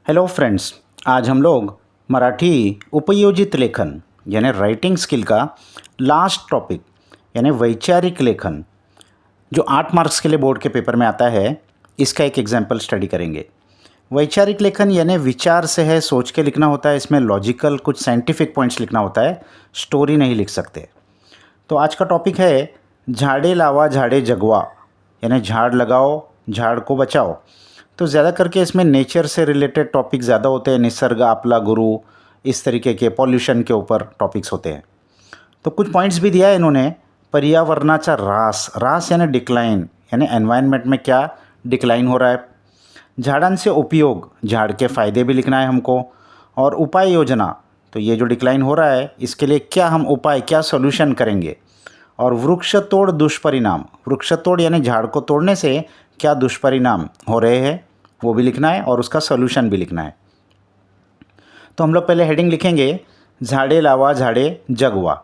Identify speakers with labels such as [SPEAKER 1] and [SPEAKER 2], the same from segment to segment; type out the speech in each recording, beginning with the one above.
[SPEAKER 1] Hello friends. आज हम लोग मराठी उपयोजित लेखन यानी राइटिंग स्किल का लास्ट टॉपिक यानी वैचारिक लेखन जो 8 मार्क्स के लिए बोर्ड के पेपर में आता है, इसका एक एग्जाम्पल स्टडी करेंगे। वैचारिक लेखन यानी विचार से है, सोच के लिखना होता है। इसमें लॉजिकल कुछ साइंटिफिक पॉइंट्स लिखना होता है, स्टोरी नहीं लिख सकते। तो आज का टॉपिक है झाड़े लावा झाड़े जगवा यानी झाड़ लगाओ झाड़ को बचाओ। तो ज़्यादा करके इसमें नेचर से रिलेटेड टॉपिक ज़्यादा होते हैं, निसर्ग आपला गुरु, इस तरीके के पॉल्यूशन के ऊपर टॉपिक्स होते हैं। तो कुछ पॉइंट्स भी दिया है इन्होंने। पर्यावरणाचा ऱ्हास यानी डिक्लाइन यानी एनवायरनमेंट में क्या डिक्लाइन हो रहा है। झाडांचे उपयोग, झाड़ के फ़ायदे भी लिखना है हमको। और उपाय योजना, तो ये जो डिक्लाइन हो रहा है इसके लिए क्या हम उपाय, क्या सोल्यूशन करेंगे। और वृक्ष तोड़ दुष्परिणाम, वृक्ष तोड़ यानी झाड़ को तोड़ने से क्या दुष्परिणाम हो रहे हैं वो भी लिखना है और उसका सोल्यूशन भी लिखना है। तो हम लोग पहले हेडिंग लिखेंगे झाडे लावा झाडे जगवा।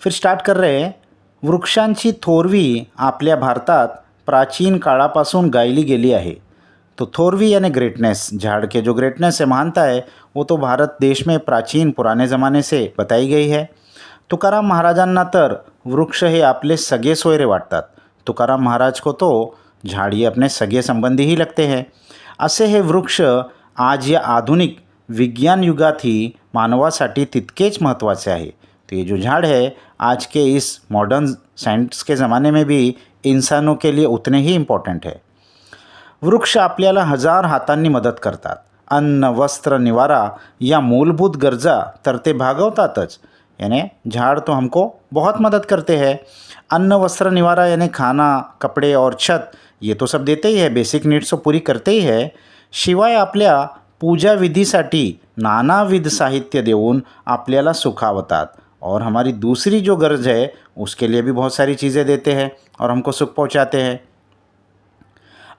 [SPEAKER 1] फिर स्टार्ट कर रहे हैं। वृक्षांची थोरवी आपल्या भारतात प्राचीन काळापासून गायली गेली आहे। तो थोरवी यानी ग्रेटनेस, झाड़ के जो ग्रेटनेस है, महानता है, वो तो भारत देश में प्राचीन पुराने ज़माने से बताई गई है। तुकाराम महाराजांना तर वृक्ष हे आपले सगे सोयरे वाटतात। तुकाराम महाराज को तो झाड़ ये अपने सगे संबंधी ही लगते हैं। असे हे वृक्ष आज या आधुनिक विज्ञान युगातही मानवासाठी तितकेच महत्त्वाचे आहे। तो ये जो झाड़ है आज के इस मॉडर्न साइंस के ज़माने में भी इंसानों के लिए उतने ही इम्पॉर्टंट है। वृक्ष आपल्याला हजार हातांनी मदत करतात। अन्न, वस्त्र, निवारा या मूलभूत गरजा तर ते भागवतातच। यानी झाड़ तो हमको बहुत मदद करते हैं। अन्न, वस्त्र, निवारा यानी खाना, कपड़े और छत, ये तो सब देते ही है, बेसिक नीड्स तो पूरी करते ही है। शिवाय आपल्या पूजा विधीसाठी नानाविध साहित्य देऊन आपल्याला सुखावतात। और हमारी दूसरी जो गरज है उसके लिए भी बहुत सारी चीज़ें देते हैं और हमको सुख पहुंचाते हैं।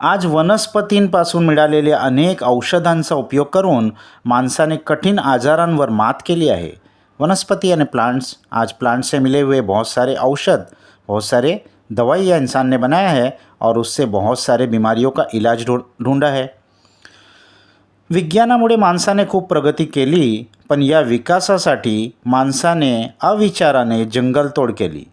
[SPEAKER 1] आज वनस्पतींपासून मिळालेल्या अनेक औषधांचा उपयोग करून माणसाने कठीण आजारांवर मात केली आहे। वनस्पति यानी प्लांट्स, आज प्लांट से मिले हुए बहुत सारे औषध, बहुत सारे दवाइयाँ इंसान ने बनाया है और उससे बहुत सारे बीमारियों का इलाज ढूंढा है। विज्ञानामुळे माणसाने खूप प्रगती केली, पण या विकासासाठी माणसाने अविचाराने जंगलतोड केली।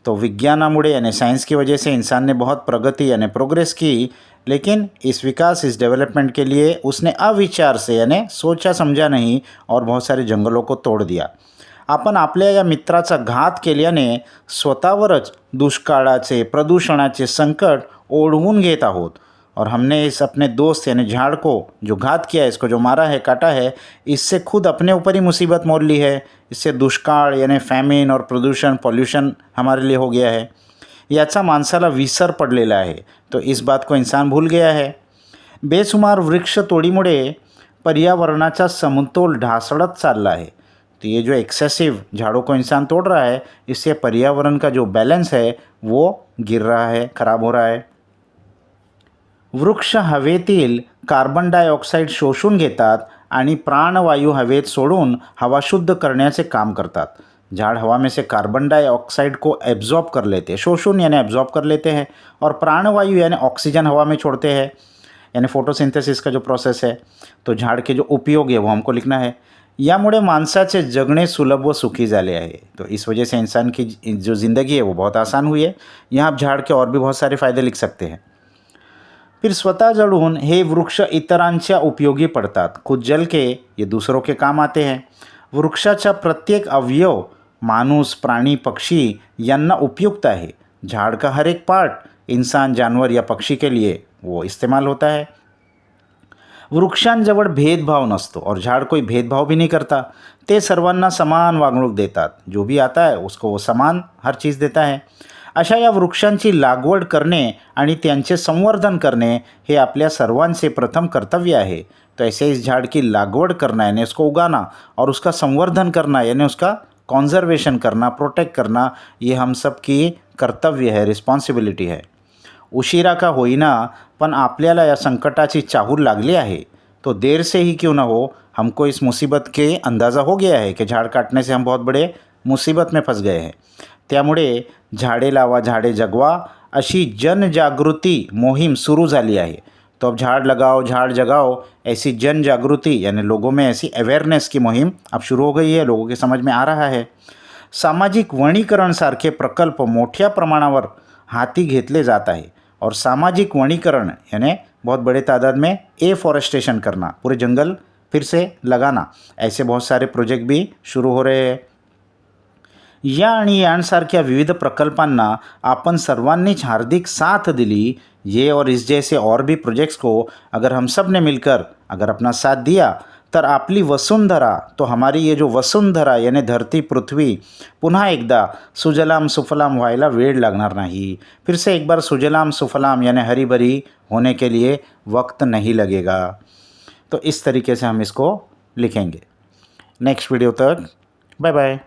[SPEAKER 1] तो विज्ञानामुळे यानी साइंस की वजह से इंसान ने बहुत प्रगति यानी प्रोग्रेस की, लेकिन इस विकास, इस डेवलपमेंट के लिए उसने अविचार से यानी सोचा समझा नहीं और बहुत सारे जंगलों को तोड़ दिया। आपण आपल्या या मित्राचा घात केल्याने स्वतःवरच दुष्काळाचे, प्रदूषणाचे संकट ओढवून घेत आहोत। और हमने इस अपने दोस्त यानी झाड़ को जो घात किया है, इसको जो मारा है, काटा है, इससे खुद अपने ऊपर ही मुसीबत मोल ली है। इससे दुष्काळ यानी फैमिन और प्रदूषण, पॉल्यूशन हमारे लिए हो गया है। याचा माणसाला विसर पडलेला आहे। तो इस बात को इंसान भूल गया है। बेसुमार वृक्ष तोडीमुळे पर्यावरणाचा समतोल ढासळत चालला है। तो ये जो एक्सेसिव झाड़ों को इंसान तोड़ रहा है, इससे पर्यावरण का जो बैलेंस है वो गिर रहा है, खराब हो रहा है। वृक्ष हवेतील कार्बन डायऑक्साईड शोषून घेतात आणि प्राणवायू हवेत सोडून हवा शुद्ध करण्याचे काम करतात। झाड़ हवा में से कार्बन डाइऑक्साइड को एब्जॉर्ब कर लेते हैं, शोषण यानी एब्जॉर्ब कर लेते हैं, और प्राणवायु यानी ऑक्सीजन हवा में छोड़ते हैं, यानी फोटोसिंथेसिस का जो प्रोसेस है। तो झाड़ के जो उपयोग है वो हमको लिखना है। यामुळे माणसाचे जगणे सुलभ व सुखी झाले आहे। तो इस वजह से इंसान की जो ज़िंदगी है वो बहुत आसान हुई है। यहाँ आप झाड़ के और भी बहुत सारे फ़ायदे लिख सकते हैं। फिर स्वतः जळून हे वृक्ष इतरांच्या उपयोगी पडतात। खुद जल के ये दूसरों के काम आते हैं। वृक्षाचा प्रत्येक अवयव मानुस, प्राणी, पक्षी यांना उपयुक्त है। झाड़ का हर एक पार्ट इंसान, जानवर या पक्षी के लिए वो इस्तेमाल होता है। वृक्षांजवळ भेदभाव नसतो और झाड़ कोई भेदभाव भी नहीं करता। ते सर्वांना समान वागणूक देतात। जो भी आता है उसको वो समान हर चीज़ देता है। अशा या वृक्षांची लागवड करणे आणि त्यांचे संवर्धन करणे हे आपल्या सर्वांचे प्रथम कर्तव्य आहे। तो ऐसे इस झाड़ की लागवड करना यानी उसको उगाना और उसका संवर्धन करना यानी उसका कॉन्जर्वेशन करना, प्रोटेक्ट करना, ये हम सब की कर्तव्य है, रिस्पॉन्सिबिलिटी है। उशिरा का होईना पण आपल्याला या संकटाची चाहूल लागली आहे। तो देर से ही क्यों ना हो, हमको इस मुसीबत के अंदाज़ा हो गया है कि झाड़ काटने से हम बहुत बड़े मुसीबत में फंस गए हैं। त्यामुळे झाडे लावा झाडे जगवा अशी जनजागृती मोहीम सुरू झाली आहे। तो अब झाड़ लगाओ झाड़ जगाओ ऐसी जन जागृती यानी लोगों में ऐसी अवेअरनेस की मुहिम अब शुरू हो गई है, लोगों के समझ में आ रहा है. सामाजिक वनीकरण सारखे प्रकल्प मोठ्या प्रमाणावर हाती घेतले जात आहे और सामाजिक वनीकरण यानी बहुत बड़े तादाद में एफॉरेस्टेशन करना, पूरे जंगल फिर से लगाना, ऐसे बहुत सारे प्रोजेक्ट भी शुरू हो रहे हैं. या आणि यांसारख्या विविध प्रकल्पांना आपण सर्वांनीच हार्दिक साथ दिली, ये और इस जैसे और भी प्रोजेक्ट्स को अगर हम सब ने मिलकर अगर अपना साथ दिया तर आपली वसुंधरा, तो हमारी ये जो वसुंधरा यानी धरती पृथ्वी पुन्हा एकदा सुजलाम सुफलाम व्हायला वेळ लागणार नहीं. फिर से एक बार सुजलाम सुफलाम यानी हरी भरी होने के लिए वक्त नहीं लगेगा. तो इस तरीके से हम इसको लिखेंगे. नेक्स्ट वीडियो तक बाय बाय.